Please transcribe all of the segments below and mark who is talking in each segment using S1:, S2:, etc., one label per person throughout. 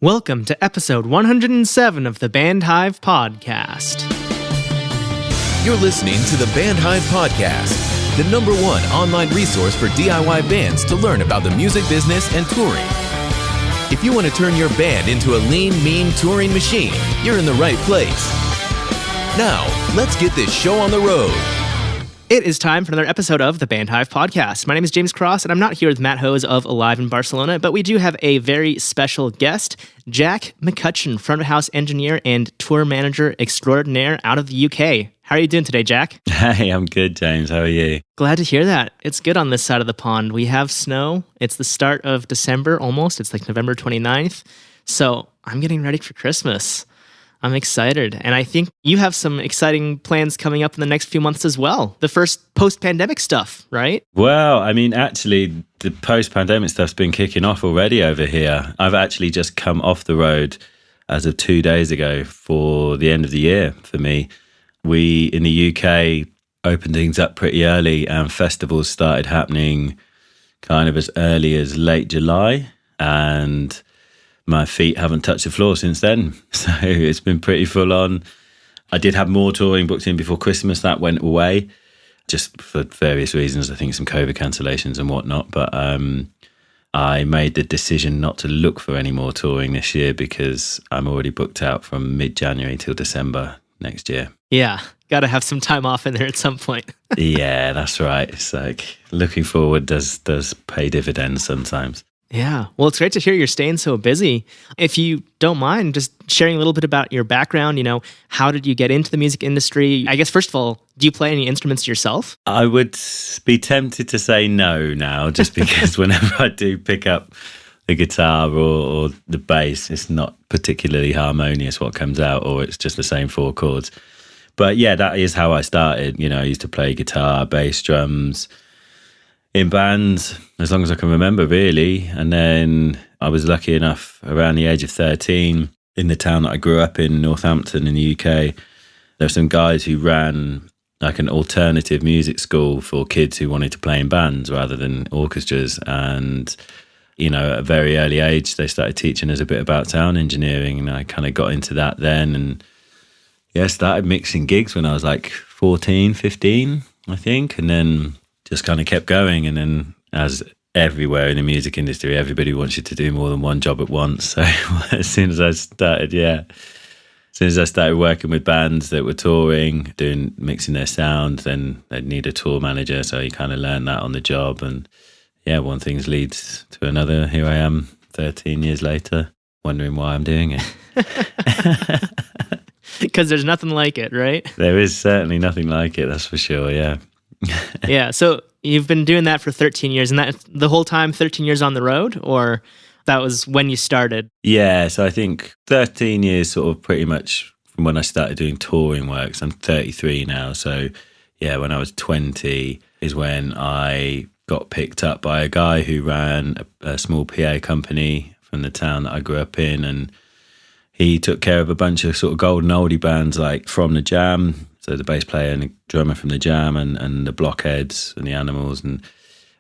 S1: Welcome to episode 107 of the Band Hive Podcast.
S2: You're listening to the Band Hive Podcast, the number one online resource for DIY bands to learn about the music business and touring. If you want to turn your band into a lean, mean touring machine, you're in the right place. Now, let's get this show on the road.
S1: It is time for another episode of the Band Hive Podcast. My name is James Cross, and I'm not here with Matt Hose of Alive in Barcelona, but we do have a very special guest, Jack McCutcheon, front of house engineer and tour manager extraordinaire out of the UK. How are you doing today, Jack?
S3: Hey, I'm good, James. How are you?
S1: Glad to hear that. It's good on this side of the pond. We have snow. It's the start of December almost. It's like November 29th. So I'm getting ready for Christmas. I'm excited. And I think you have some exciting plans coming up in the next few months as well. The first post-pandemic stuff, right?
S3: Well, I mean, actually, the post-pandemic stuff's been kicking off already over here. I've actually just come off the road as of 2 days ago for the end of the year for me. We, in the UK, opened things up pretty early and festivals started happening kind of as early as late July. And my feet haven't touched the floor since then. So it's been pretty full on. I did have more touring booked in before Christmas. That went away just for various reasons. I think some COVID cancellations and whatnot. But I made the decision not to look for any more touring this year because I'm already booked out from mid-January till December next year.
S1: Yeah, got to have some time off in there at some point.
S3: Yeah, that's right. It's like looking forward does pay dividends sometimes.
S1: Yeah. Well, it's great to hear you're staying so busy. If you don't mind, just sharing a little bit about your background, how did you get into the music industry? I guess, first of all, do you play any instruments yourself?
S3: I would be tempted to say no now, just because whenever I do pick up the guitar or the bass, it's not particularly harmonious what comes out, or it's just the same four chords. But yeah, that is how I started. I used to play guitar, bass, drums, in bands as long as I can remember, really. And then I was lucky enough around the age of 13 in the town that I grew up in, Northampton in the UK. There were some guys who ran like an alternative music school for kids who wanted to play in bands rather than orchestras. And, at a very early age, they started teaching us a bit about sound engineering. And I kind of got into that then. And yeah, started mixing gigs when I was like 14, 15, I think. And then just kind of kept going. And then as everywhere in the music industry, everybody wants you to do more than one job at once. So as soon as I started working with bands that were touring, mixing their sound, then they'd need a tour manager. So you kind of learn that on the job. And yeah, one thing leads to another. Here I am 13 years later, wondering why I'm doing it.
S1: Because there's nothing like it, right?
S3: There is certainly nothing like it, that's for sure, yeah.
S1: Yeah, so you've been doing that for 13 years, and that the whole time 13 years on the road, or that was when you started?
S3: Yeah, so I think 13 years sort of pretty much from when I started doing touring work. So I'm 33 now, so yeah, when I was 20 is when I got picked up by a guy who ran a small PA company from the town that I grew up in, and he took care of a bunch of sort of golden oldie bands like From the Jam, so the bass player and the drummer from the Jam, and the Blockheads and the Animals. And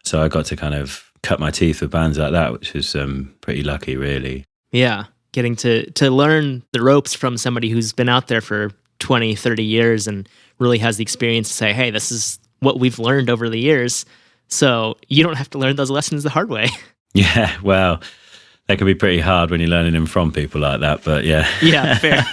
S3: so I got to kind of cut my teeth with bands like that, which was pretty lucky, really.
S1: Yeah, getting to learn the ropes from somebody who's been out there for 20, 30 years and really has the experience to say, hey, this is what we've learned over the years. So you don't have to learn those lessons the hard way.
S3: Yeah, well, that can be pretty hard when you're learning them from people like that, but yeah.
S1: Yeah, fair.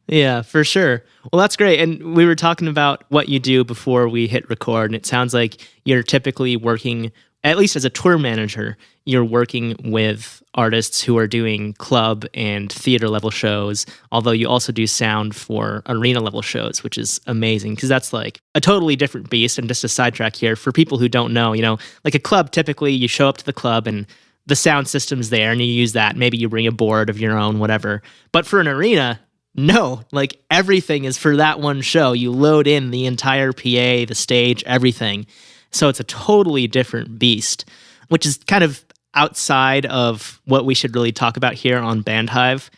S1: Yeah, for sure. Well, that's great. And we were talking about what you do before we hit record, and it sounds like you're typically working, at least as a tour manager, you're working with artists who are doing club and theater level shows, although you also do sound for arena level shows, which is amazing because that's like a totally different beast. And just a sidetrack here, for people who don't know, like a club, typically you show up to the club and the sound system's there and you use that. Maybe you bring a board of your own, whatever. But for an arena, no, like everything is for that one show. You load in the entire PA, the stage, everything. So it's a totally different beast, which is kind of outside of what we should really talk about here on Band Hive,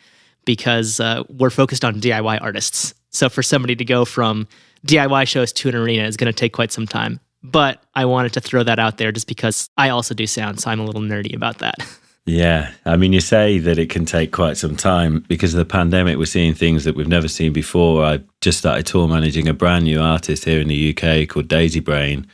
S1: because we're focused on DIY artists. So for somebody to go from DIY shows to an arena is going to take quite some time. But I wanted to throw that out there just because I also do sound, so I'm a little nerdy about that.
S3: Yeah. I mean, you say that it can take quite some time because of the pandemic. We're seeing things that we've never seen before. I just started tour managing a brand new artist here in the UK called Daisy Brain.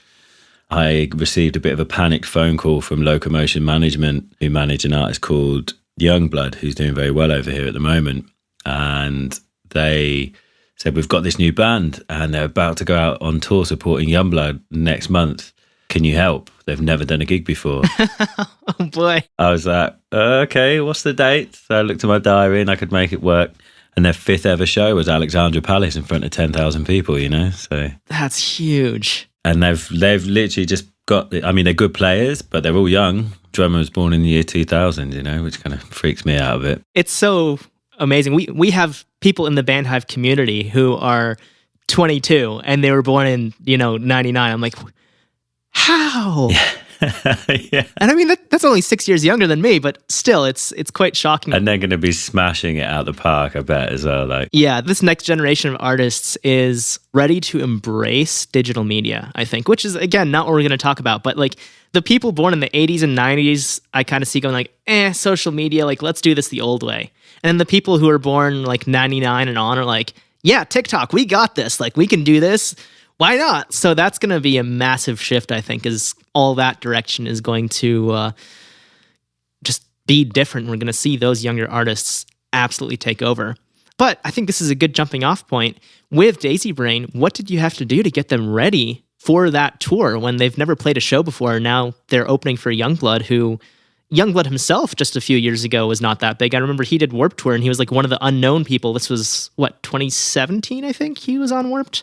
S3: I received a bit of a panicked phone call from Locomotion Management, who manage an artist called Youngblood, who's doing very well over here at the moment. And they said, we've got this new band and they're about to go out on tour supporting Youngblood next month. Can you help? They've never done a gig before.
S1: Oh boy.
S3: I was like, okay, what's the date? So I looked at my diary and I could make it work. And their 5th ever show was Alexandra Palace in front of 10,000 people, you know? So
S1: that's huge.
S3: And they've literally just got, I mean, they're good players, but they're all young. Drummer was born in the year 2000, you know, which kind of freaks me out a bit.
S1: It's so amazing. We have people in the Band Hive community who are 22 and they were born in, 99. I'm like, how?
S3: Yeah.
S1: And I mean, that's only 6 years younger than me, but still, it's quite shocking.
S3: And they're going to be smashing it out the park, I bet, as well. Like,
S1: yeah, this next generation of artists is ready to embrace digital media, I think, which is, again, not what we're going to talk about. But like the people born in the 80s and 90s, I kind of see going like, social media, like, let's do this the old way. And then the people who are born like 99 and on are like, yeah, TikTok, we got this. Like, we can do this. Why not? So that's going to be a massive shift, I think, is all that direction is going to just be different. We're going to see those younger artists absolutely take over. But I think this is a good jumping off point. With Daisy Brain, what did you have to do to get them ready for that tour when they've never played a show before? Now they're opening for Youngblood, who Youngblood himself just a few years ago was not that big. I remember he did Warped Tour and he was like one of the unknown people. This was, 2017, I think he was on Warped?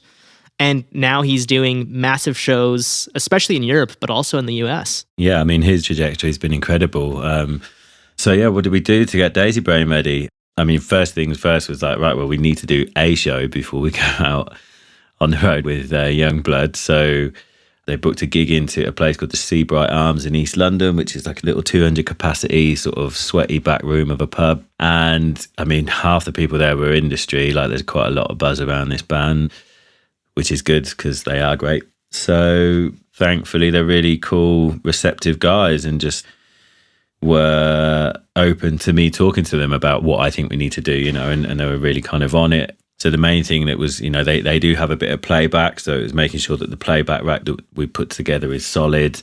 S1: And now he's doing massive shows, especially in Europe, but also in the US.
S3: Yeah, I mean, his trajectory has been incredible. So yeah, what did we do to get Daisy Brain ready? I mean, first things first was like, right, well, we need to do a show before we go out on the road with Youngblood. So they booked a gig into a place called the Seabright Arms in East London, which is like a little 200 capacity sort of sweaty back room of a pub. And I mean, half the people there were industry. Like, there's quite a lot of buzz around this band, which is good because they are great. So thankfully, they're really cool, receptive guys and just were open to me talking to them about what I think we need to do, and they were really kind of on it. So the main thing that was, they do have a bit of playback. So it was making sure that the playback rack that we put together is solid.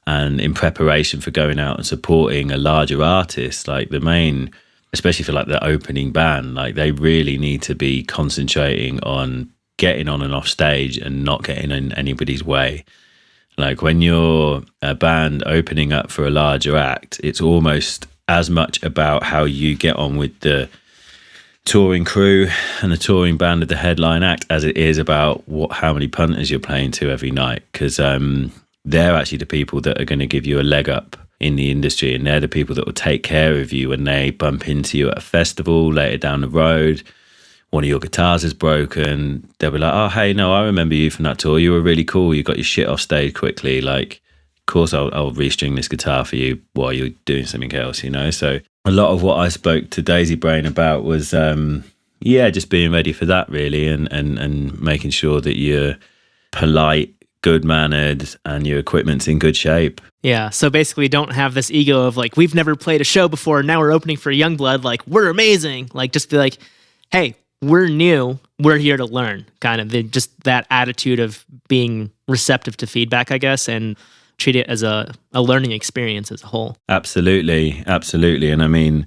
S3: And in preparation for going out and supporting a larger artist, like the main, especially for like the opening band, like they really need to be concentrating on getting on and off stage and not getting in anybody's way. Like when you're a band opening up for a larger act, it's almost as much about how you get on with the touring crew and the touring band of the headline act as it is about how many punters you're playing to every night, because they're actually the people that are going to give you a leg up in the industry, and they're the people that will take care of you when they bump into you at a festival later down the road. One of your guitars is broken, they'll be like, oh, hey, no, I remember you from that tour. You were really cool. You got your shit off stage quickly. Like, of course, I'll restring this guitar for you while you're doing something else, So a lot of what I spoke to Daisy Brain about was, just being ready for that, really, and making sure that you're polite, good-mannered, and your equipment's in good shape.
S1: Yeah, so basically don't have this ego of, like, we've never played a show before, now we're opening for Youngblood, like, we're amazing. Like, just be like, hey, we're new, we're here to learn, kind of. Just that attitude of being receptive to feedback, I guess, and treat it as a learning experience as a whole. Absolutely.
S3: And I mean,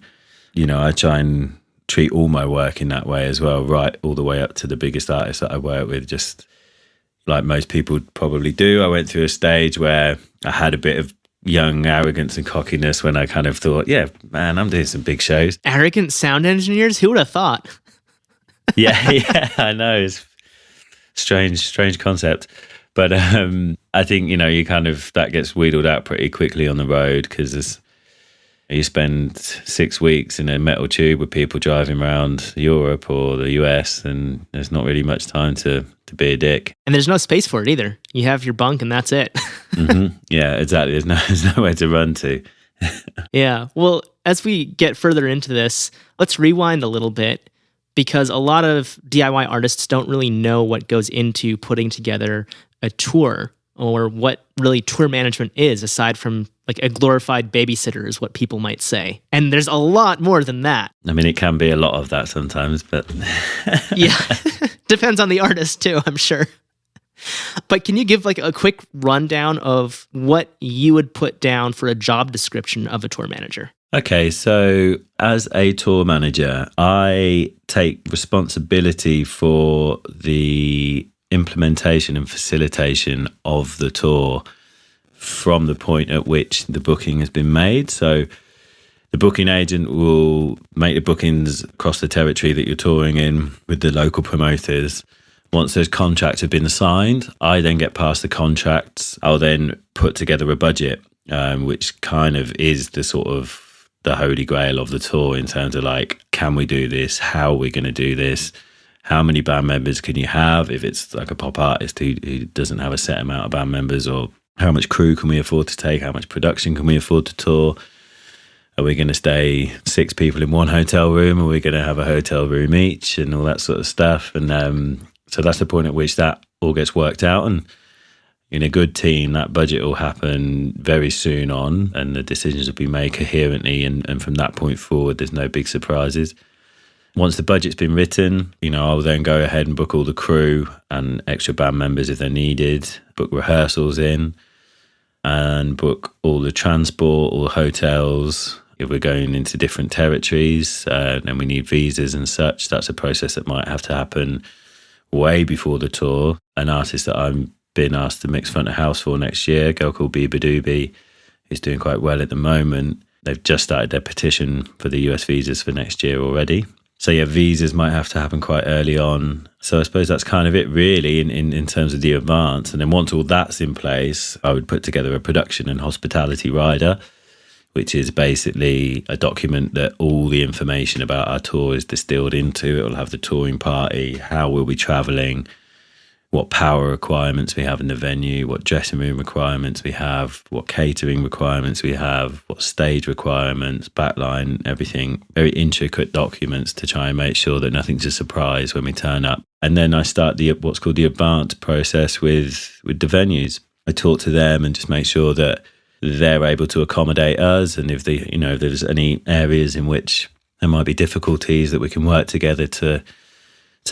S3: I try and treat all my work in that way as well, right all the way up to the biggest artists that I work with, just like most people probably do. I went through a stage where I had a bit of young arrogance and cockiness when I kind of thought, yeah, man, I'm doing some big shows.
S1: Arrogant sound engineers? Who would have thought?
S3: Yeah, I know. It's strange concept. But I think, you kind of, that gets wheedled out pretty quickly on the road, because you spend 6 weeks in a metal tube with people driving around Europe or the US, and there's not really much time to be a dick.
S1: And there's no space for it either. You have your bunk and that's it.
S3: Mm-hmm. Yeah, exactly. There's nowhere to run to.
S1: Yeah. Well, as we get further into this, let's rewind a little bit, because a lot of DIY artists don't really know what goes into putting together a tour or what really tour management is, aside from like a glorified babysitter is what people might say. And there's a lot more than that.
S3: I mean, it can be a lot of that sometimes, but
S1: Yeah, depends on the artist too, I'm sure. But can you give like a quick rundown of what you would put down for a job description of a tour manager?
S3: Okay, so as a tour manager, I take responsibility for the implementation and facilitation of the tour from the point at which the booking has been made. So the booking agent will make the bookings across the territory that you're touring in with the local promoters. Once those contracts have been signed, I then get past the contracts. I'll then put together a budget, which kind of is the sort of the holy grail of the tour in terms of like, can we do this? How are we going to do this? How many band members can you have if it's like a pop artist who doesn't have a set amount of band members? Or how much crew can we afford to take? How much production can we afford to tour? Are we going to stay 6 people in one hotel room? Are we going to have a hotel room each and all that sort of stuff? And so that's the point at which that all gets worked out. And in a good team, that budget will happen very soon on and the decisions will be made coherently. And from that point forward, there's no big surprises. Once the budget's been written, I'll then go ahead and book all the crew and extra band members if they're needed, book rehearsals in, and book all the transport, all the hotels. If we're going into different territories, then we need visas and such. That's a process that might have to happen way before the tour. An artist that I'm being asked to mix front of house for next year, a girl called Biba Doobie, who's doing quite well at the moment. They've just started their petition for the US visas for next year already. So yeah, visas might have to happen quite early on. So I suppose that's kind of it really in terms of the advance. And then once all that's in place, I would put together a production and hospitality rider, which is basically a document that all the information about our tour is distilled into. It will have the touring party, how we'll be travelling, what power requirements we have in the venue, what dressing room requirements we have, what catering requirements we have, what stage requirements, backline, everything. Very intricate documents to try and make sure that nothing's a surprise when we turn up. And then I start what's called the advance process with the venues. I talk to them and just make sure that they're able to accommodate us. And if there's any areas in which there might be difficulties, that we can work together to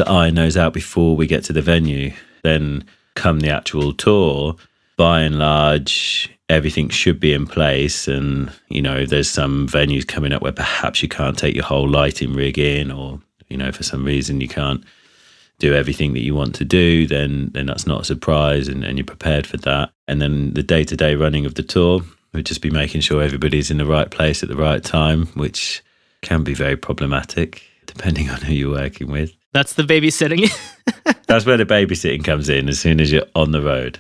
S3: iron those out before we get to the venue. Then come the actual tour, by and large, everything should be in place. And, there's some venues coming up where perhaps you can't take your whole lighting rig in, or, for some reason you can't do everything that you want to do, then that's not a surprise and you're prepared for that. And then the day-to-day running of the tour would just be making sure everybody's in the right place at the right time, which can be very problematic depending on who you're working with.
S1: That's the babysitting.
S3: That's where the babysitting comes in as soon as you're on the road.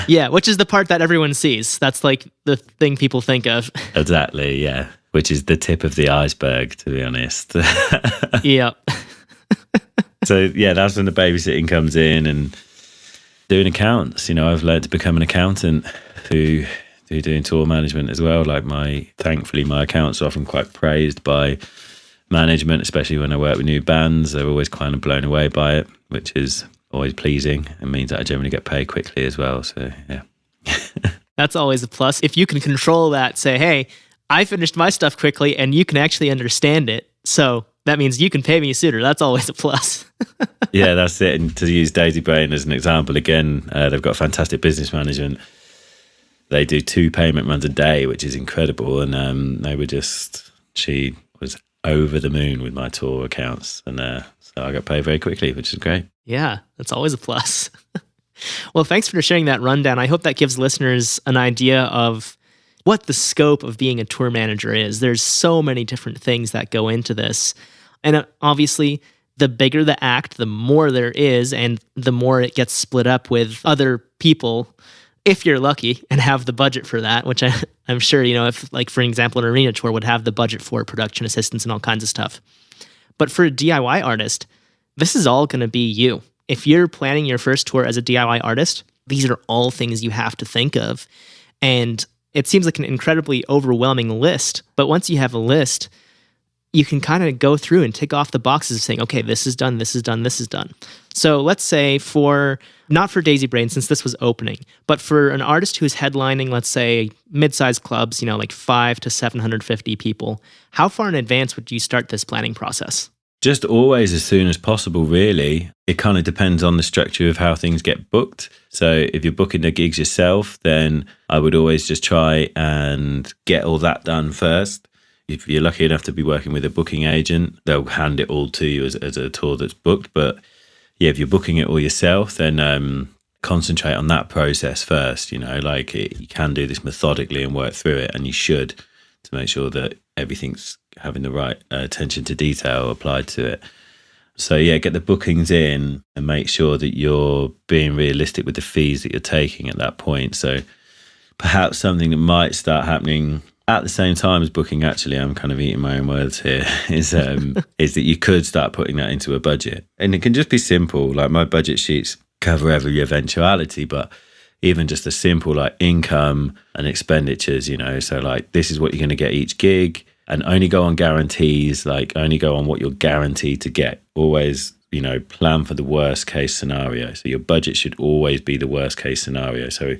S1: Yeah, which is the part that everyone sees. That's like the thing people think of.
S3: Exactly, yeah. Which is the tip of the iceberg, to be honest.
S1: Yeah.
S3: So, yeah, that's when the babysitting comes in, and doing accounts. I've learned to become an accountant through doing tour management as well. Thankfully, my accounts are often quite praised by management, especially when I work with new bands. They're always kind of blown away by it, which is always pleasing and means that I generally get paid quickly as well. So, yeah.
S1: That's always a plus. If you can control that, say, hey, I finished my stuff quickly and you can actually understand it. So that means you can pay me sooner. That's always a plus.
S3: Yeah, that's it. And to use Daisy Brain as an example, again, they've got fantastic business management. They do 2 payment runs a day, which is incredible. And she was over the moon with my tour accounts. And so I got paid very quickly, which is great.
S1: Yeah, that's always a plus. Well, thanks for sharing that rundown. I hope that gives listeners an idea of what the scope of being a tour manager is. There's so many different things that go into this. And obviously, the bigger the act, the more there is, and the more it gets split up with other people, if you're lucky and have the budget for that, which I'm sure, if, like, for example, an arena tour would have the budget for production assistants and all kinds of stuff. But for a DIY artist, this is all going to be you. If you're planning your first tour as a DIY artist, these are all things you have to think of. And it seems like an incredibly overwhelming list. But once you have a list, you can kind of go through and tick off the boxes of saying, okay, this is done, this is done, this is done. So let's say not for Daisy Brain, since this was opening, but for an artist who's headlining, let's say, mid-sized clubs, like 5 to 750 people, how far in advance would you start this planning process?
S3: Just always as soon as possible, really. It kind of depends on the structure of how things get booked. So if you're booking the gigs yourself, then I would always just try and get all that done first. If you're lucky enough to be working with a booking agent, they'll hand it all to you as a tour that's booked. But yeah, if you're booking it all yourself, then concentrate on that process first. You can do this methodically and work through it, and you should, to make sure that everything's having the right attention to detail applied to it. So yeah, get the bookings in and make sure that you're being realistic with the fees that you're taking at that point. So perhaps something that might start happening at the same time as booking, actually, I'm kind of eating my own words here, is that you could start putting that into a budget. And it can just be simple. Like, my budget sheets cover every eventuality, but even just a simple like income and expenditures, so like, this is what you're going to get each gig, and only go on guarantees, like only go on what you're guaranteed to get. Always, plan for the worst case scenario. So your budget should always be the worst case scenario. So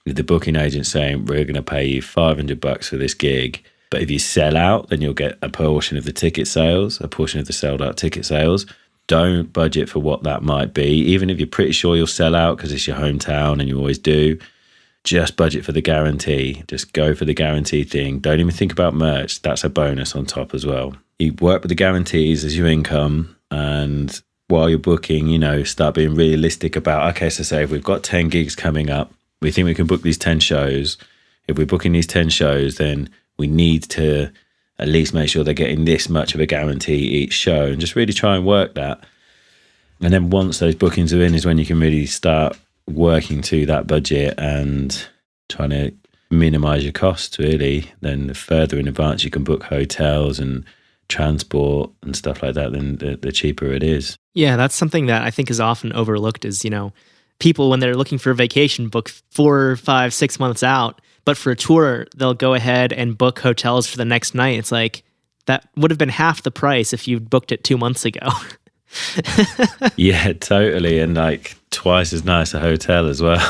S3: if the booking agent saying, we're going to pay you $500 for this gig, but if you sell out, then you'll get a portion of the ticket sales, a portion of the sold out ticket sales. Don't budget for what that might be, even if you're pretty sure you'll sell out because it's your hometown and you always do. Just budget for the guarantee. Just go for the guarantee thing. Don't even think about merch. That's a bonus on top as well. You work with the guarantees as your income, and while you're booking, start being realistic about, okay, so say if we've got 10 gigs coming up, we think we can book these 10 shows. If we're booking these 10 shows, then we need to at least make sure they're getting this much of a guarantee each show, and just really try and work that. And then once those bookings are in is when you can really start working to that budget and trying to minimize your costs, really. Then the further in advance you can book hotels and transport and stuff like that, then the cheaper it is.
S1: Yeah, that's something that I think is often overlooked is, people, when they're looking for a vacation, book 4, 5, 6 months out. But for a tour, they'll go ahead and book hotels for the next night. It's like, that would have been half the price if you booked it 2 months ago.
S3: Yeah, totally. And like twice as nice a hotel as well.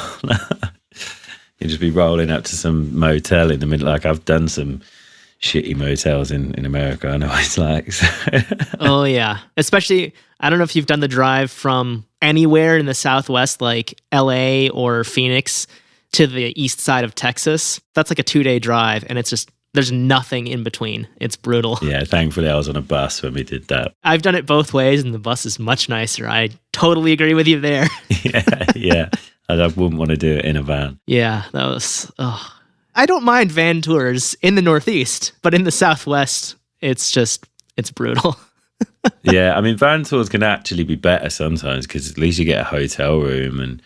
S3: You'd just be rolling up to some motel in the middle. Like, I've done some shitty motels in America. I know what it's like.
S1: Oh, yeah. Especially, I don't know if you've done the drive from anywhere in the Southwest, like LA or Phoenix, to the east side of Texas. That's like a 2-day drive, and it's just, there's nothing in between. It's brutal.
S3: Yeah, thankfully I was on a bus when we did that.
S1: I've done it both ways, and the bus is much nicer. I totally agree with you there.
S3: Yeah. I wouldn't want to do it in a van.
S1: Yeah, that was... Oh. I don't mind van tours in the Northeast, but in the Southwest, it's brutal.
S3: Yeah, I mean, van tours can actually be better sometimes because at least you get a hotel room and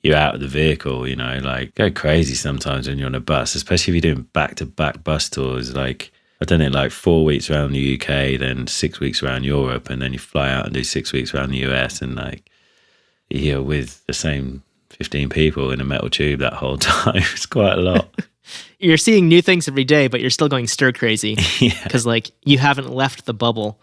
S3: you're out of the vehicle, like, go crazy sometimes when you're on a bus, especially if you're doing back-to-back bus tours. Like, I've done it like 4 weeks around the UK, then 6 weeks around Europe, and then you fly out and do 6 weeks around the US, and like, you're with the same 15 people in a metal tube that whole time. It's quite a lot.
S1: You're seeing new things every day, but you're still going stir crazy because like, you haven't left the bubble.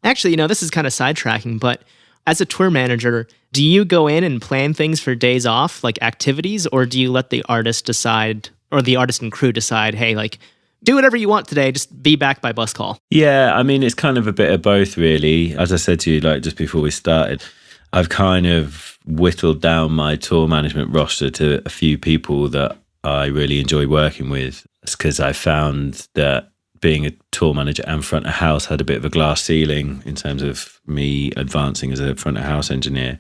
S1: Actually, this is kind of sidetracking, but as a tour manager, do you go in and plan things for days off, like activities, or do you let the artist decide, or the artist and crew decide, hey, like, do whatever you want today, just be back by bus call? Yeah,
S3: I mean, it's kind of a bit of both, really. As I said to you, like, just before we started, I've kind of whittled down my tour management roster to a few people that I really enjoy working with. It's because I found that being a tour manager and front of house had a bit of a glass ceiling in terms of me advancing as a front of house engineer.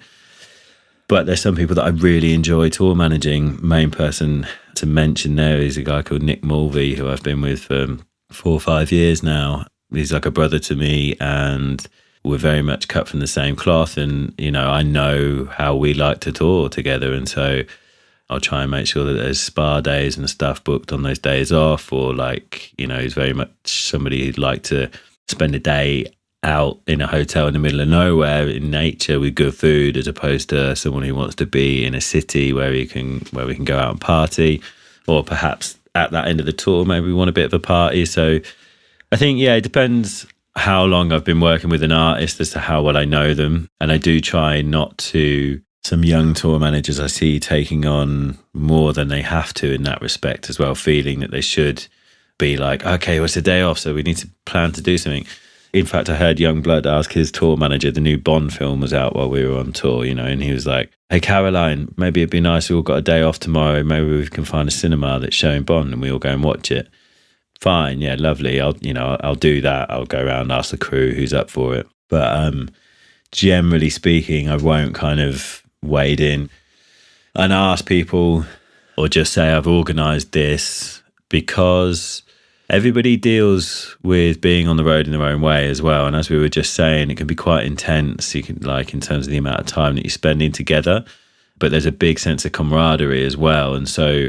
S3: But there's some people that I really enjoy tour managing. Main person to mention there is a guy called Nick Mulvey, who I've been with for 4 or 5 years now. He's like a brother to me, and we're very much cut from the same cloth. And, I know how we like to tour together. And so I'll try and make sure that there's spa days and stuff booked on those days off, or like, he's very much somebody who'd like to spend a day out in a hotel in the middle of nowhere in nature with good food, as opposed to someone who wants to be in a city where we can go out and party, or perhaps at that end of the tour, maybe we want a bit of a party. So I think, yeah, it depends how long I've been working with an artist as to how well I know them. And I do try not to, some young tour managers I see taking on more than they have to in that respect as well, feeling that they should be like, okay, well, it's a day off, so we need to plan to do something. In fact, I heard Youngblood ask his tour manager, the new Bond film was out while we were on tour, and he was like, hey, Caroline, maybe it'd be nice, we all got a day off tomorrow, maybe we can find a cinema that's showing Bond and we all go and watch it. Fine, yeah, lovely. I'll do that. I'll go around, ask the crew who's up for it. But generally speaking, I won't kind of wade in and ask people or just say I've organised this, because everybody deals with being on the road in their own way as well. And as we were just saying, it can be quite intense. You can, like, in terms of the amount of time that you're spending together, but there's a big sense of camaraderie as well. And so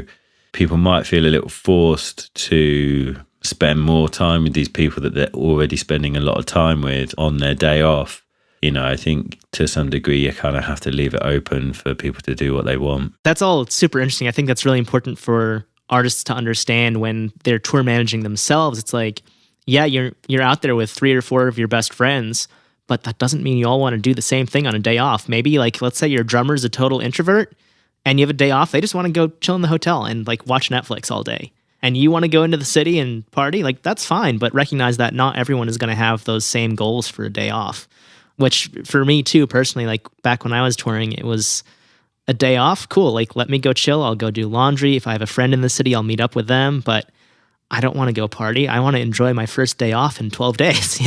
S3: people might feel a little forced to spend more time with these people that they're already spending a lot of time with on their day off. I think to some degree you kind of have to leave it open for people to do what they want.
S1: That's all super interesting. I think that's really important for artists to understand when they're tour managing themselves. It's like, yeah, you're out there with 3 or 4 of your best friends, but that doesn't mean you all want to do the same thing on a day off. Maybe, like, let's say your drummer's a total introvert and you have a day off. They just want to go chill in the hotel and, like, watch Netflix all day. And you want to go into the city and party, like, that's fine, but recognize that not everyone is going to have those same goals for a day off. Which for me too, personally, like back when I was touring, it was a day off. Cool. Like, let me go chill. I'll go do laundry. If I have a friend in the city, I'll meet up with them, but I don't want to go party. I want to enjoy my first day off in 12 days,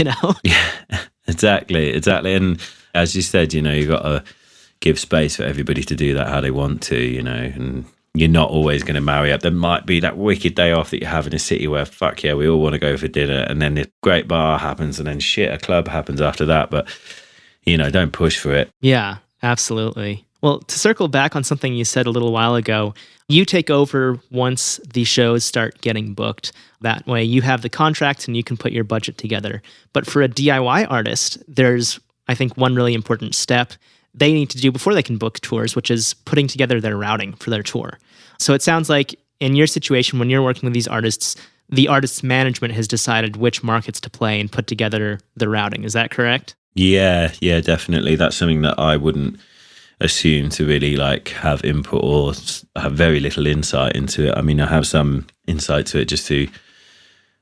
S3: Yeah, exactly. And as you said, you got to give space for everybody to do that how they want to, and you're not always going to marry up. There might be that wicked day off that you have in a city where, fuck yeah, we all want to go for dinner, and then the great bar happens, and then shit, a club happens after that. But, don't push for it.
S1: Yeah, absolutely. Well, to circle back on something you said a little while ago, you take over once the shows start getting booked. That way you have the contract and you can put your budget together. But for a DIY artist, there's, I think, one really important step they need to do before they can book tours, which is putting together their routing for their tour. So it sounds like in your situation, when you're working with these artists, the artist's management has decided which markets to play and put together the routing. Is that correct?
S3: Yeah, definitely. That's something that I wouldn't assume to really have input or have very little insight into it. I mean, I have some insight to it just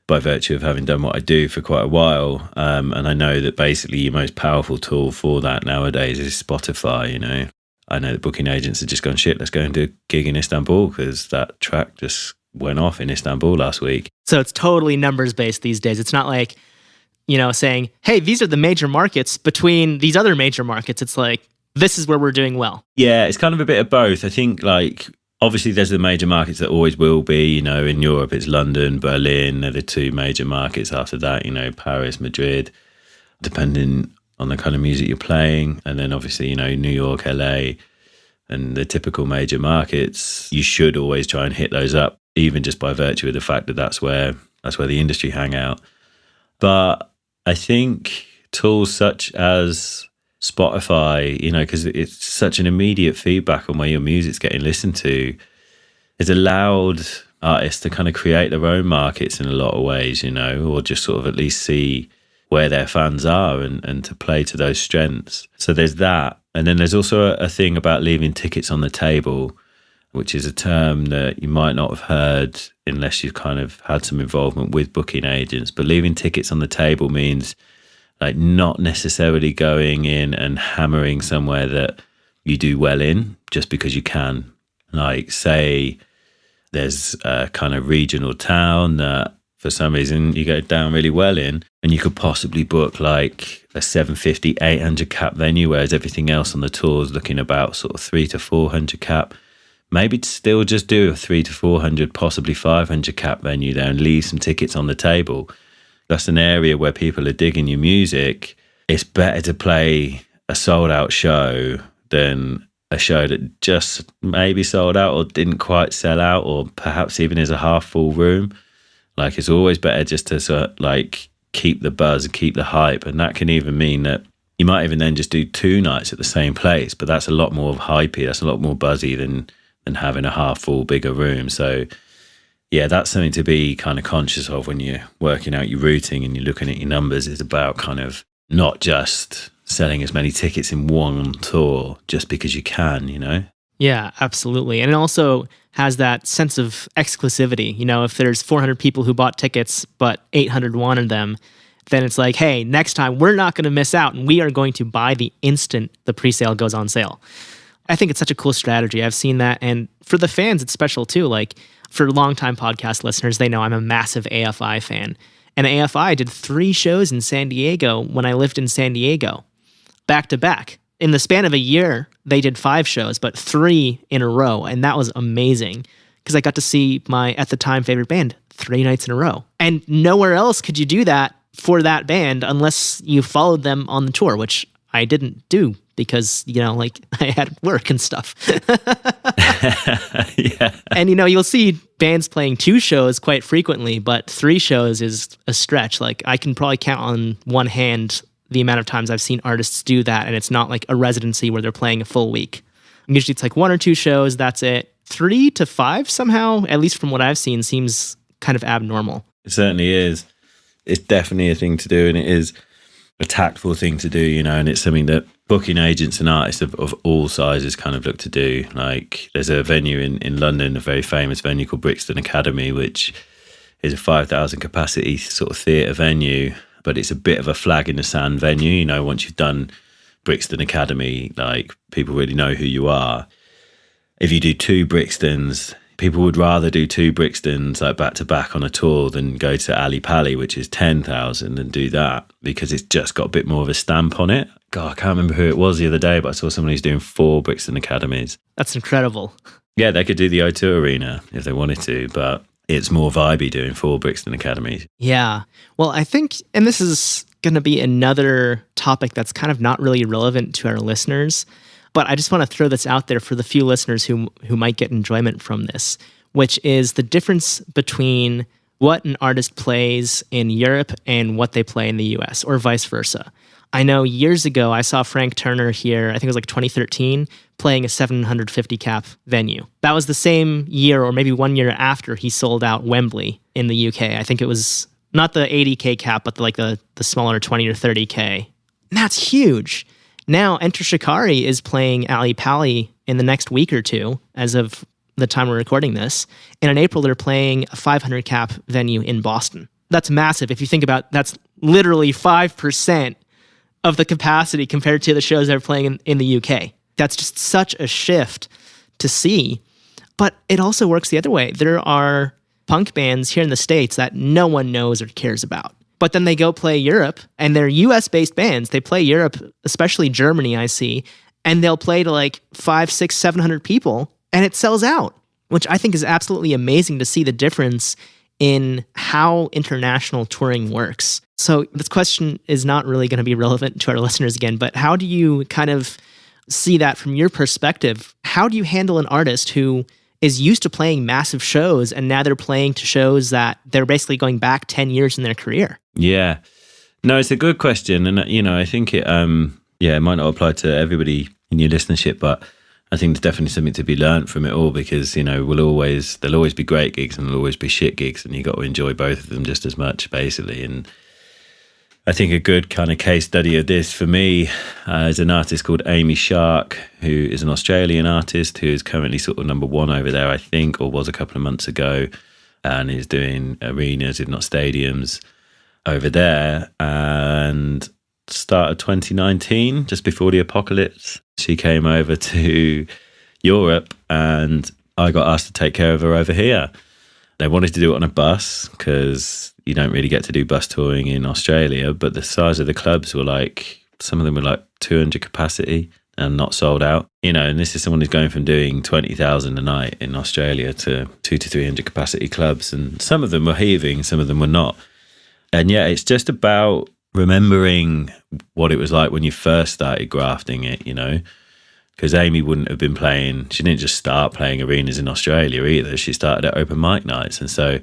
S3: by virtue of having done what I do for quite a while. And I know that basically your most powerful tool for that nowadays is Spotify, I know that booking agents have just gone, shit, let's go and do a gig in Istanbul because that track just went off in Istanbul last week.
S1: So it's totally numbers based these days. It's not like, saying, hey, these are the major markets between these other major markets. It's like, this is where we're doing well. Yeah,
S3: it's kind of a bit of both. I think obviously there's the major markets that always will be, in Europe it's London, Berlin, they're the 2 major markets. After that, Paris, Madrid, depending on the kind of music you're playing. And then obviously, New York, LA, and the typical major markets, you should always try and hit those up, even just by virtue of the fact that that's where the industry hang out. But I think tools such as Spotify, because it's such an immediate feedback on where your music's getting listened to, has allowed artists to kind of create their own markets in a lot of ways, or just sort of at least see where their fans are and to play to those strengths. So there's that. And then there's also a thing about leaving tickets on the table, which is a term that you might not have heard unless you've kind of had some involvement with booking agents. But leaving tickets on the table means not necessarily going in and hammering somewhere that you do well in just because you can. Say there's a kind of regional town that for some reason you go down really well in, and you could possibly book a 750, 800 cap venue, whereas everything else on the tour is looking about sort of 300 to 400 cap. Maybe still just do a 300 to 400, possibly 500 cap venue there and leave some tickets on the table. That's an area where people are digging your music. It's better to play a sold out show than a show that just maybe sold out or didn't quite sell out, or perhaps even is a half full room. It's always better just to sort of keep the buzz and keep the hype. And that can even mean that you might even then just do 2 nights at the same place, but that's a lot more hypey. That's a lot more buzzy than having a half full bigger room. So yeah, that's something to be kind of conscious of when you're working out your routing and you're looking at your numbers. It's about kind of not just selling as many tickets in one tour just because you can, you know?
S1: Yeah, absolutely. And it also has that sense of exclusivity. You know, if there's 400 people who bought tickets, but 800 wanted them, then it's like, hey, next time we're not going to miss out and we are going to buy the instant the presale goes on sale. I think it's such a cool strategy. I've seen that. And for the fans, it's special too. Like for longtime podcast listeners, they know I'm a massive AFI fan. And AFI did 3 shows in San Diego when I lived in San Diego, back to back. In the span of a year, they did 5 shows, but 3 in a row. And that was amazing because I got to see my, at the time, favorite band 3 nights in a row. And nowhere else could you do that for that band unless you followed them on the tour, which I didn't do because, you know, like I had work and stuff.
S3: Yeah.
S1: And, you know, you'll see bands playing 2 shows quite frequently, but 3 shows is a stretch. Like I can probably count on one hand the amount of times I've seen artists do that, and it's not like a residency where they're playing a full week. Usually it's like 1 or 2 shows, that's it. 3 to 5 somehow, at least from what I've seen, seems kind of abnormal.
S3: It certainly is. It's definitely a thing to do, and it is a tactful thing to do, you know, and it's something that booking agents and artists of all sizes kind of look to do. Like there's a venue in London, a very famous venue called Brixton Academy, which is a 5,000 capacity sort of theatre venue, but it's a bit of a flag in the sand venue. You know, once you've done Brixton Academy, like people really know who you are. If you do 2 Brixtons, people would rather do 2 Brixtons like back to back on a tour than go to Ali Pali, which is 10,000, and do that because it's just got a bit more of a stamp on it. God, I can't remember who it was the other day, but I saw someone who's doing 4 Brixton Academies.
S1: That's incredible.
S3: Yeah, they could do the O2 Arena if they wanted to, but it's more vibey doing 4 Brixton Academies.
S1: Yeah. Well, I think, and this is going to be another topic that's kind of not really relevant to our listeners, but I just want to throw this out there for the few listeners who might get enjoyment from this, which is the difference between what an artist plays in Europe and what they play in the US, or vice versa. I know years ago, I saw Frank Turner here, I think it was like 2013, playing a 750 cap venue. That was the same year, or maybe 1 year after he sold out Wembley in the UK. I think it was not the 80K cap, but the smaller 20 or 30K. And that's huge. Now, Enter Shikari is playing Ali Pali in the next week or 2, as of the time we're recording this. And in April, they're playing a 500 cap venue in Boston. That's massive. If you think about, that's literally 5% of the capacity compared to the shows they're playing in the UK. That's just such a shift to see. But it also works the other way. There are punk bands here in the States that no one knows or cares about. But then they go play Europe, and they're US-based bands. They play Europe, especially Germany, I see, and they'll play to like 500, 600, 700 people, and it sells out, which I think is absolutely amazing to see the difference in how international touring works. So this question is not really going to be relevant to our listeners again, but how do you kind of see that from your perspective? How do you handle an artist who is used to playing massive shows and now they're playing to shows that they're basically going back 10 years in their career?
S3: Yeah. No, it's a good question. And, you know, I think it might not apply to everybody in your listenership, but I think there's definitely something to be learned from it all because, you know, there'll always be great gigs and there'll always be shit gigs, and you got to enjoy both of them just as much, basically. And I think a good kind of case study of this for me is an artist called Amy Shark, who is an Australian artist who is currently sort of number 1 over there, I think, or was a couple of months ago, and is doing arenas, if not stadiums, over there. And start of 2019, just before the apocalypse, she came over to Europe and I got asked to take care of her over here. They wanted to do it on a bus because you don't really get to do bus touring in Australia, but the size of the clubs were like, some of them were like 200 capacity and not sold out. You know, and this is someone who's going from doing 20,000 a night in Australia to 200 to 300 capacity clubs, and some of them were heaving, some of them were not. And yeah, it's just about remembering what it was like when you first started grafting it, you know, because Amy wouldn't have been playing, she didn't just start playing arenas in Australia either. She started at open mic nights. And so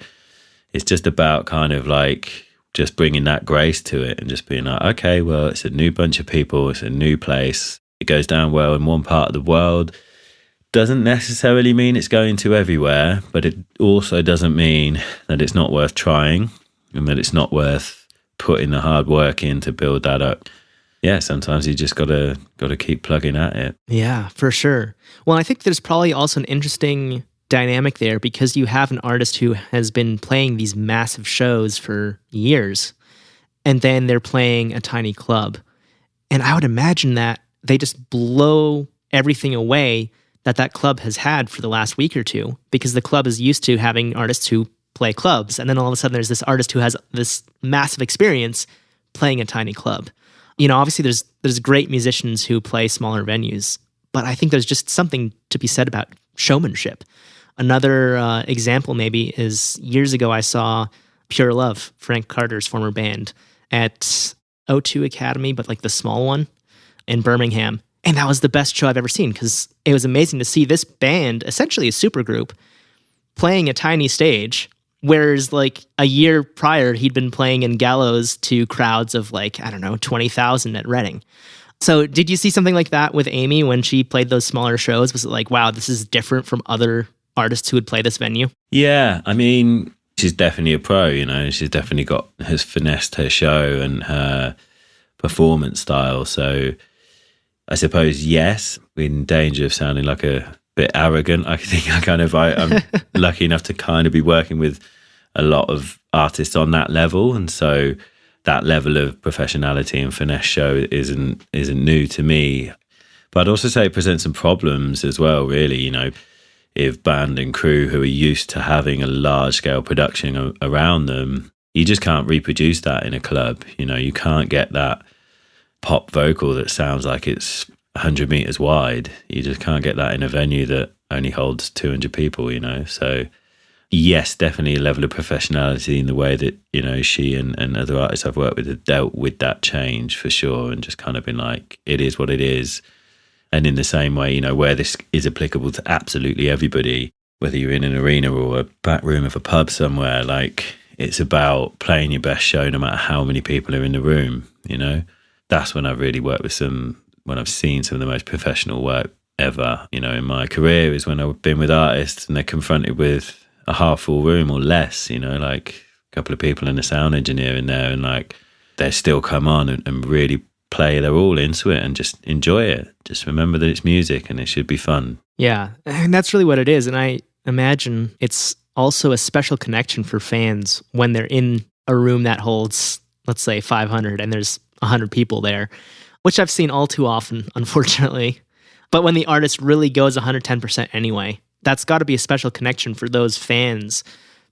S3: it's just about kind of like just bringing that grace to it and just being like, okay, well, it's a new bunch of people, it's a new place. It goes down well in one part of the world, doesn't necessarily mean it's going to everywhere, but it also doesn't mean that it's not worth trying and that it's not worth putting the hard work in to build that up. Yeah, sometimes you just gotta keep plugging at it.
S1: Yeah, for sure. Well, I think there's probably also an interesting dynamic there because you have an artist who has been playing these massive shows for years, and then they're playing a tiny club. And I would imagine that they just blow everything away that club has had for the last week or two, because the club is used to having artists who play clubs. And then all of a sudden there's this artist who has this massive experience playing a tiny club. You know, obviously there's great musicians who play smaller venues, but I think there's just something to be said about showmanship. Another example maybe is years ago I saw Pure Love, Frank Carter's former band, at O2 Academy, but like the small one in Birmingham. And that was the best show I've ever seen because it was amazing to see this band, essentially a supergroup, playing a tiny stage, whereas like a year prior, he'd been playing in Gallows to crowds of like, I don't know, 20,000 at Reading. So did you see something like that with Amy when she played those smaller shows? Was it like, wow, this is different from other artists who would play this venue?
S3: Yeah, I mean, she's definitely a pro, you know. She's definitely has finessed her show and her performance style. So I suppose, yes, in danger of sounding like a bit arrogant. I think I'm lucky enough to kind of be working with a lot of artists on that level. And so that level of professionality and finesse show isn't new to me. But I'd also say it presents some problems as well, really, you know, if band and crew who are used to having a large scale production around them, you just can't reproduce that in a club. You know, you can't get that pop vocal that sounds like it's 100 meters wide. You just can't get that in a venue that only holds 200 people, you know. So yes, definitely a level of professionality in the way that, you know, she and other artists I've worked with have dealt with that change for sure, and just kind of been like, it is what it is. And in the same way, you know, where this is applicable to absolutely everybody, whether you're in an arena or a back room of a pub somewhere, like it's about playing your best show no matter how many people are in the room, you know. That's when I've really worked with when I've seen some of the most professional work ever, you know, in my career, is when I've been with artists and they're confronted with a half full room or less, you know, like a couple of people and a sound engineer in there, and like they still come on and really play their all into it and just enjoy it. Just remember that it's music and it should be fun.
S1: Yeah, and that's really what it is. And I imagine it's also a special connection for fans when they're in a room that holds, let's say, 500 and there's 100 people there, which I've seen all too often, unfortunately. But when the artist really goes 110% anyway, that's got to be a special connection for those fans,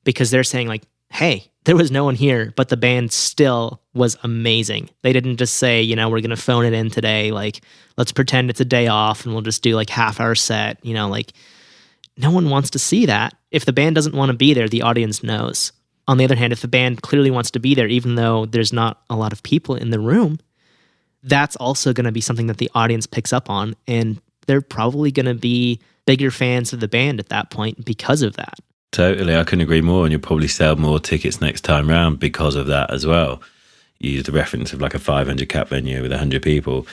S1: because they're saying like, hey, there was no one here, but the band still was amazing. They didn't just say, you know, we're going to phone it in today. Like, let's pretend it's a day off and we'll just do like half-hour set. You know, like no one wants to see that. If the band doesn't want to be there, the audience knows. On the other hand, if the band clearly wants to be there, even though there's not a lot of people in the room, that's also going to be something that the audience picks up on. And they're probably going to be bigger fans of the band at that point because of that.
S3: Totally. I couldn't agree more. And you'll probably sell more tickets next time round because of that as well. You use the reference of like a 500 cap venue with 100 people.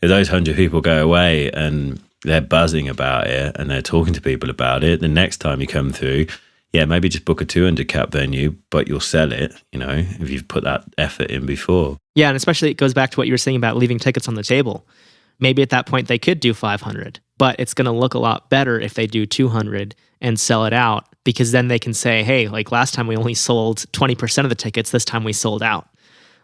S3: If those 100 people go away and they're buzzing about it and they're talking to people about it, the next time you come through, yeah, maybe just book a 200 cap venue, but you'll sell it, you know, if you've put that effort in before.
S1: Yeah, and especially it goes back to what you were saying about leaving tickets on the table. Maybe at that point they could do 500, but it's going to look a lot better if they do 200 and sell it out, because then they can say, hey, like last time we only sold 20% of the tickets, this time we sold out.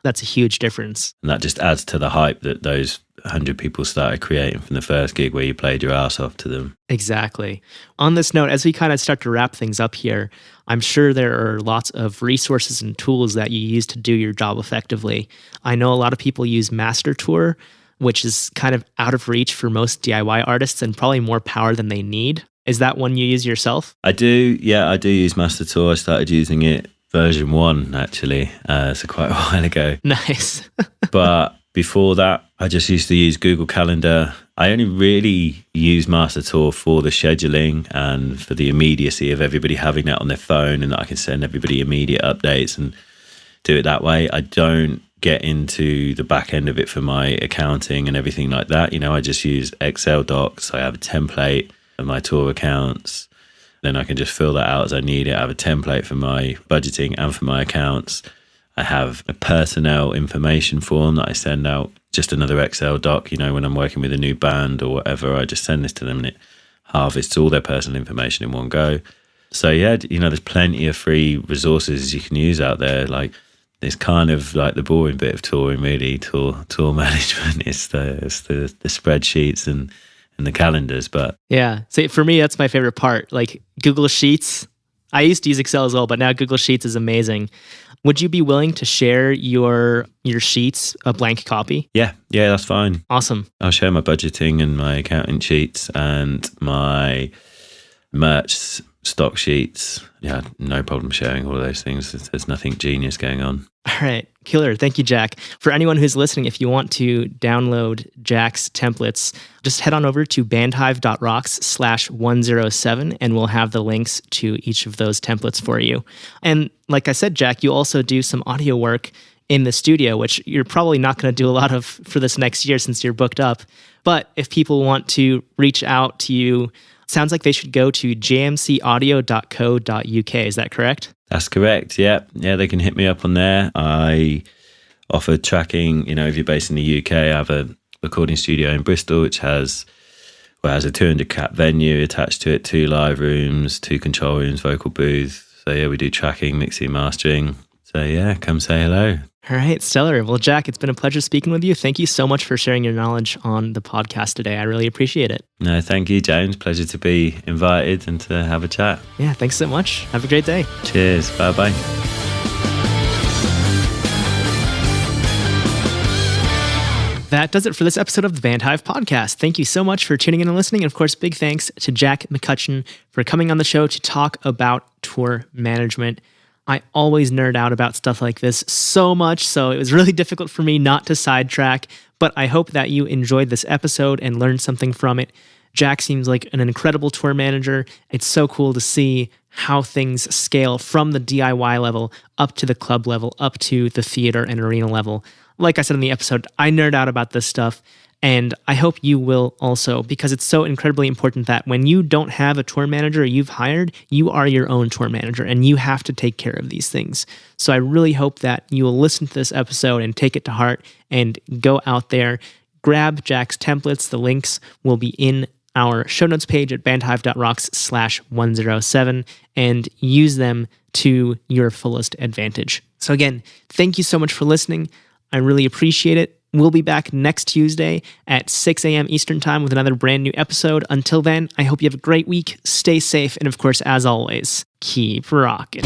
S1: That's a huge difference.
S3: And that just adds to the hype that those 100 people started creating from the first gig where you played your ass off to them.
S1: Exactly. On this note, as we kind of start to wrap things up here, I'm sure there are lots of resources and tools that you use to do your job effectively. I know a lot of people use Master Tour, which is kind of out of reach for most DIY artists and probably more power than they need. Is that one you use yourself?
S3: I do. Yeah, I do use Master Tour. I started using it version 1, actually. So quite a while ago.
S1: Nice.
S3: But before that, I just used to use Google Calendar. I only really use Master Tour for the scheduling and for the immediacy of everybody having that on their phone, and that I can send everybody immediate updates and do it that way. I don't get into the back end of it for my accounting and everything like that. You know, I just use Excel docs. I have a template of my tour accounts. Then I can just fill that out as I need it. I have a template for my budgeting and for my accounts. I have a personnel information form that I send out, just another Excel doc, when I'm working with a new band or whatever, I just send this to them and it harvests all their personal information in one go. So yeah, there's plenty of free resources you can use out there. Like, it's kind of like the boring bit of touring, really. Tour management is the spreadsheets and the calendars. But
S1: yeah, so for me, that's my favorite part. Like Google Sheets. I used to use Excel as well, but now Google Sheets is amazing. Would you be willing to share your sheets, a blank copy?
S3: Yeah, that's fine.
S1: Awesome.
S3: I'll share my budgeting and my accounting sheets and my merch stock sheets. Yeah, no problem sharing all of those things. There's nothing genius going on.
S1: All right, killer. Thank you, Jack. For anyone who's listening, if you want to download Jack's templates, just head on over to bandhive.rocks/107 and we'll have the links to each of those templates for you. And like I said, Jack, you also do some audio work in the studio, which you're probably not going to do a lot of for this next year since you're booked up. But if people want to reach out to you, sounds like they should go to jmcaudio.co.uk. Is that correct?
S3: That's correct. Yeah, they can hit me up on there. I offer tracking. If you're based in the UK, I have a recording studio in Bristol, which has a 200 cap venue attached to it, 2 live rooms, 2 control rooms, vocal booth. So yeah, we do tracking, mixing, mastering. So yeah, come say hello.
S1: All right, stellar. Well, Jack, it's been a pleasure speaking with you. Thank you so much for sharing your knowledge on the podcast today. I really appreciate it.
S3: No, thank you, James. Pleasure to be invited and to have a chat.
S1: Yeah, thanks so much. Have a great day.
S3: Cheers. Bye-bye.
S1: That does it for this episode of the Band Hive podcast. Thank you so much for tuning in and listening. And of course, big thanks to Jack McCutcheon for coming on the show to talk about tour management. I always nerd out about stuff like this so much, so it was really difficult for me not to sidetrack, but I hope that you enjoyed this episode and learned something from it. Jack seems like an incredible tour manager. It's so cool to see how things scale from the DIY level up to the club level, up to the theater and arena level. Like I said in the episode, I nerd out about this stuff, and I hope you will also, because it's so incredibly important that when you don't have a tour manager you've hired, you are your own tour manager and you have to take care of these things. So I really hope that you will listen to this episode and take it to heart and go out there, grab Jack's templates. The links will be in our show notes page at bandhive.rocks/107 and use them to your fullest advantage. So again, thank you so much for listening. I really appreciate it. We'll be back next Tuesday at 6 a.m. Eastern Time with another brand new episode. Until then, I hope you have a great week. Stay safe. And of course, as always, keep rocking.